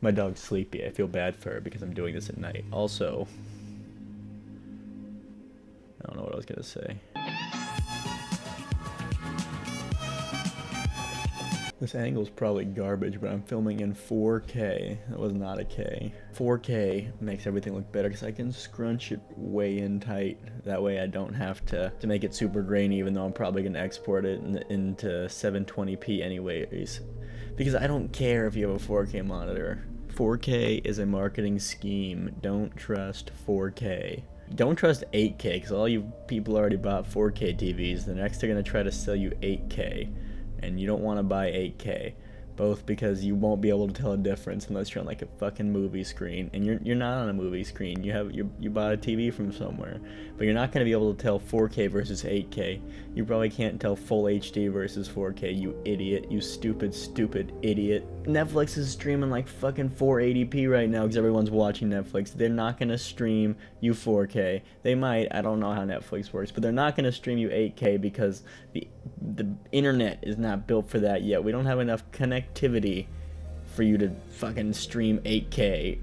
My dog's sleepy. I feel bad for her because I'm doing this at night. Also, I don't know what I was gonna say. This angle's probably garbage, but I'm filming in 4K. That was not a K. 4K makes everything look better because I can scrunch it way in tight. That way I don't have to make it super grainy, even though I'm probably going to export it into 720p anyways. Because I don't care if you have a 4K monitor. 4K is a marketing scheme. Don't trust 4K. Don't trust 8K, because all you people already bought 4K TVs. The next they're going to try to sell you 8K. And you don't want to buy 8K, both because you won't be able to tell a difference unless you're on like a fucking movie screen, and you're not on a movie screen. You bought a TV from somewhere, but you're not going to be able to tell 4K versus 8K. You probably can't tell full HD versus 4K. You idiot! You stupid idiot! Netflix is streaming like fucking 480p right now because everyone's watching Netflix. They're not going to stream you 4K. They might. I don't know how Netflix works, but they're not going to stream you 8K because the internet is not built for that yet. We don't have enough connectivity for you to fucking stream 8K,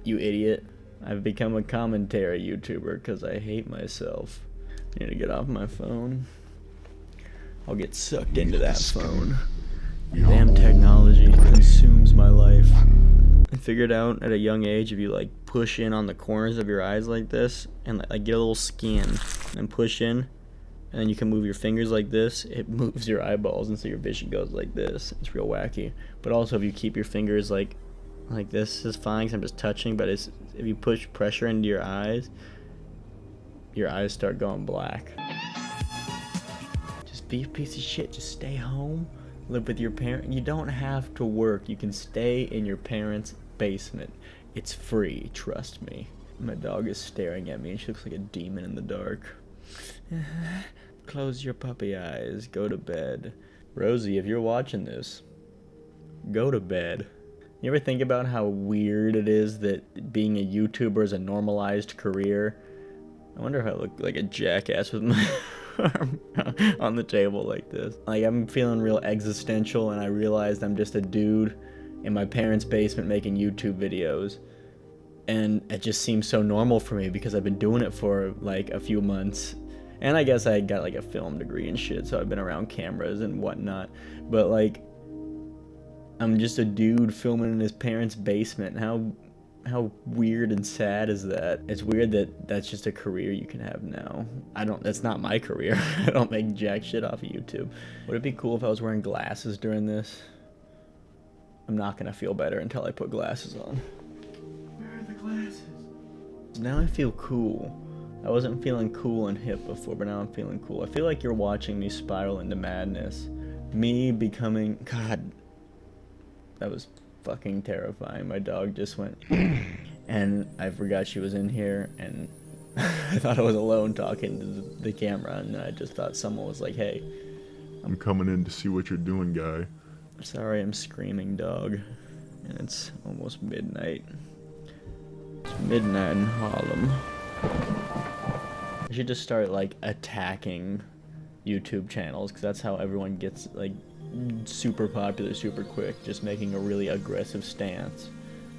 you idiot. I've become a commentary YouTuber because I hate myself. I need to get off my phone. I'll get sucked into that phone. Damn technology consumes my life. I figured out at a young age, if you like push in on the corners of your eyes like this and like get a little skin and push in, and then you can move your fingers like this, it moves your eyeballs, and so your vision goes like this. It's real wacky. But also if you keep your fingers like this is fine because I'm just touching, but if you push pressure into your eyes start going black. Just be a piece of shit. Just stay home, live with your parents. You don't have to work. You can stay in your parents' basement. It's free, trust me. My dog is staring at me and she looks like a demon in the dark. Close your puppy eyes. Go to bed. Rosie, if you're watching this, go to bed. You ever think about how weird it is that being a YouTuber is a normalized career? I wonder if I look like a jackass with my arm on the table like this. Like, I'm feeling real existential, and I realized I'm just a dude in my parents' basement making YouTube videos. And it just seems so normal for me because I've been doing it for like a few months. And I guess I got like a film degree and shit, so I've been around cameras and whatnot. But like, I'm just a dude filming in his parents' basement. How weird and sad is that? It's weird that that's just a career you can have now. That's not my career. I don't make jack shit off of YouTube. Would it be cool if I was wearing glasses during this? I'm not gonna feel better until I put glasses on. Where are the glasses? Now I feel cool. I wasn't feeling cool and hip before, but now I'm feeling cool. I feel like you're watching me spiral into madness. Me becoming... God, that was fucking terrifying. My dog just went... and I forgot she was in here, and I thought I was alone talking to the camera, and I just thought someone was like, hey. I'm coming in to see what you're doing, guy. Sorry, I'm screaming, dog. And it's almost midnight. It's midnight in Harlem. I should just start like attacking YouTube channels, because that's how everyone gets like super popular super quick, just making a really aggressive stance.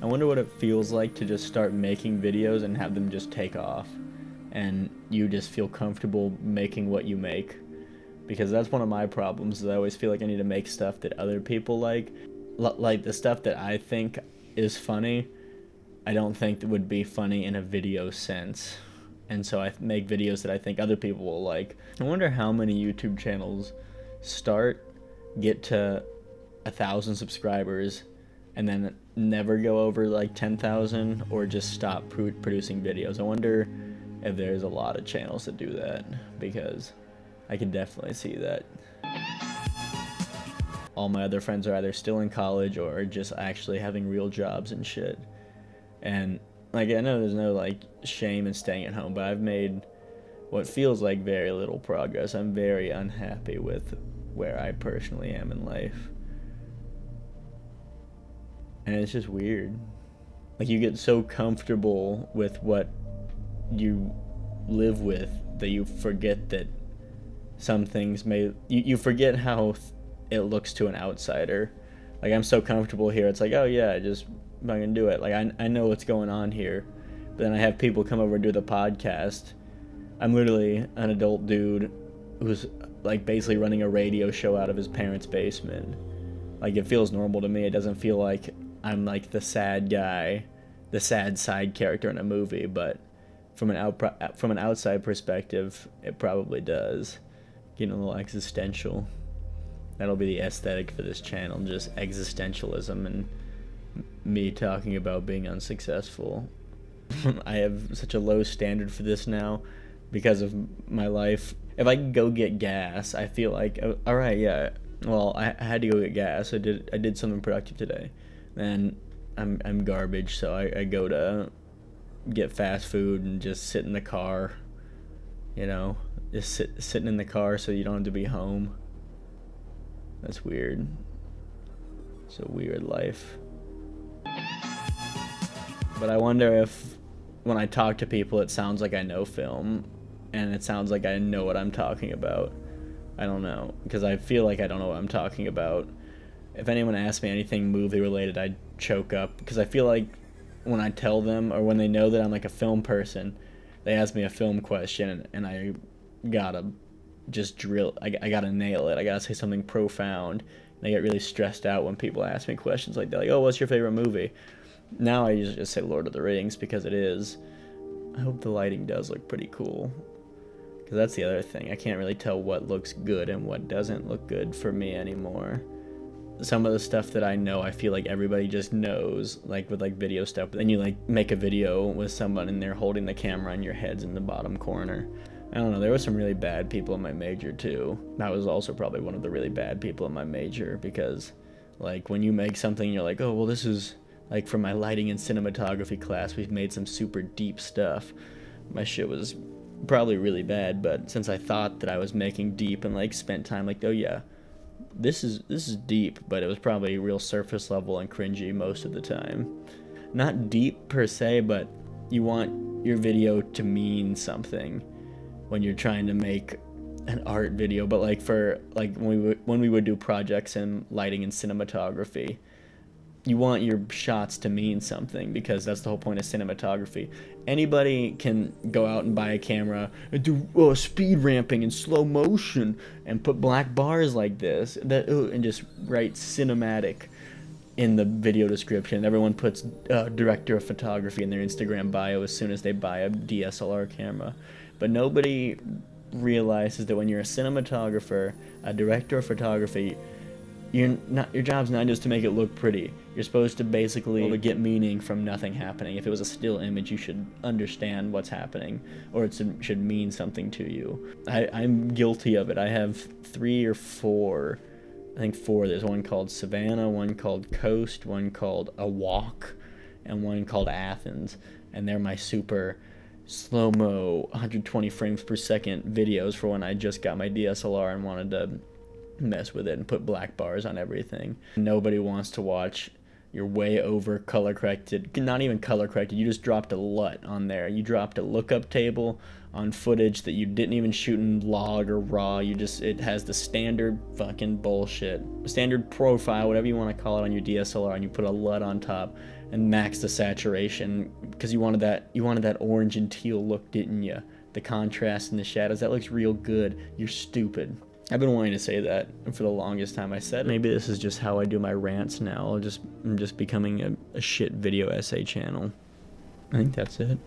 I wonder what it feels like to just start making videos and have them just take off, and you just feel comfortable making what you make. Because that's one of my problems, is I always feel like I need to make stuff that other people like the stuff that I think is funny, I don't think that would be funny in a video sense. And so I make videos that I think other people will like. I wonder how many YouTube channels get to 1,000 subscribers and then never go over like 10,000, or just stop producing videos. I wonder if there's a lot of channels that do that, because I can definitely see that. All my other friends are either still in college or just actually having real jobs and shit. And like, I know there's no like shame in staying at home, but I've made what feels like very little progress. I'm very unhappy with where I personally am in life. And it's just weird. Like, you get so comfortable with what you live with that you forget that some things you forget how it looks to an outsider. Like, I'm so comfortable here, it's like, oh yeah, I just I'm not gonna do it. Like, I know what's going on here, but then I have people come over and do the podcast. I'm literally an adult dude who's like basically running a radio show out of his parents' basement. Like, it feels normal to me. It doesn't feel like I'm like the sad guy, the sad side character in a movie, but from an outside perspective, it probably does. Getting a little existential. That'll be the aesthetic for this channel, just existentialism and me talking about being unsuccessful. I have such a low standard for this now because of my life. If I could go get gas, I feel like, all right, yeah, well, I had to go get gas. I did something productive today. Then I'm garbage, so I go to get fast food and just sit in the car, you know, just sitting in the car so you don't have to be home. That's weird. It's a weird life. But I wonder if when I talk to people it sounds like I know film and it sounds like I know what I'm talking about. I don't know, because I feel like I don't know what I'm talking about. If anyone asks me anything movie related, I choke up, because I feel like when I tell them, or when they know that I'm like a film person, they ask me a film question and I gotta just drill, I gotta nail it, I gotta say something profound. And I get really stressed out when people ask me questions like that, like, oh, what's your favorite movie? Now I usually just say Lord of the Rings, because it is. I hope the lighting does look pretty cool, because that's the other thing. I can't really tell what looks good and what doesn't look good for me anymore. Some of the stuff that I know, I feel like everybody just knows, like with like video stuff. But then you like make a video with someone and they're holding the camera and your head's in the bottom corner. I don't know, there were some really bad people in my major too. I was also probably one of the really bad people in my major, because like when you make something, you're like, oh, well, this is like for my lighting and cinematography class, we've made some super deep stuff. My shit was probably really bad, but since I thought that I was making deep and like spent time like, oh yeah, this is deep, but it was probably real surface level and cringy most of the time. Not deep per se, but you want your video to mean something when you're trying to make an art video. But like for like when we would do projects in lighting and cinematography, you want your shots to mean something, because that's the whole point of cinematography. Anybody can go out and buy a camera and do speed ramping in slow motion and put black bars like this and just write cinematic in the video description. Everyone puts director of photography in their Instagram bio as soon as they buy a DSLR camera. But nobody realizes that when you're a cinematographer, a director of photography, your job's not just to make it look pretty. You're supposed to basically get meaning from nothing happening. If it was a still image, you should understand what's happening, or it should mean something to you. I'm guilty of it. I have 3 or 4, I think 4. There's one called Savannah, one called Coast, one called A Walk, and one called Athens. And they're my super slow-mo, 120 frames per second videos for when I just got my DSLR and wanted to mess with it and put black bars on everything. Nobody wants to watch your way over color corrected, not even color corrected, you just dropped a LUT on there. You dropped a lookup table on footage that you didn't even shoot in log or raw. It has the standard fucking bullshit, standard profile, whatever you want to call it, on your DSLR, and you put a LUT on top and max the saturation because you wanted that orange and teal look, didn't you? The contrast and the shadows, that looks real good. You're stupid. I've been wanting to say that for the longest time. I said maybe this is just how I do my rants now. I'm just becoming a shit video essay channel. I think that's it.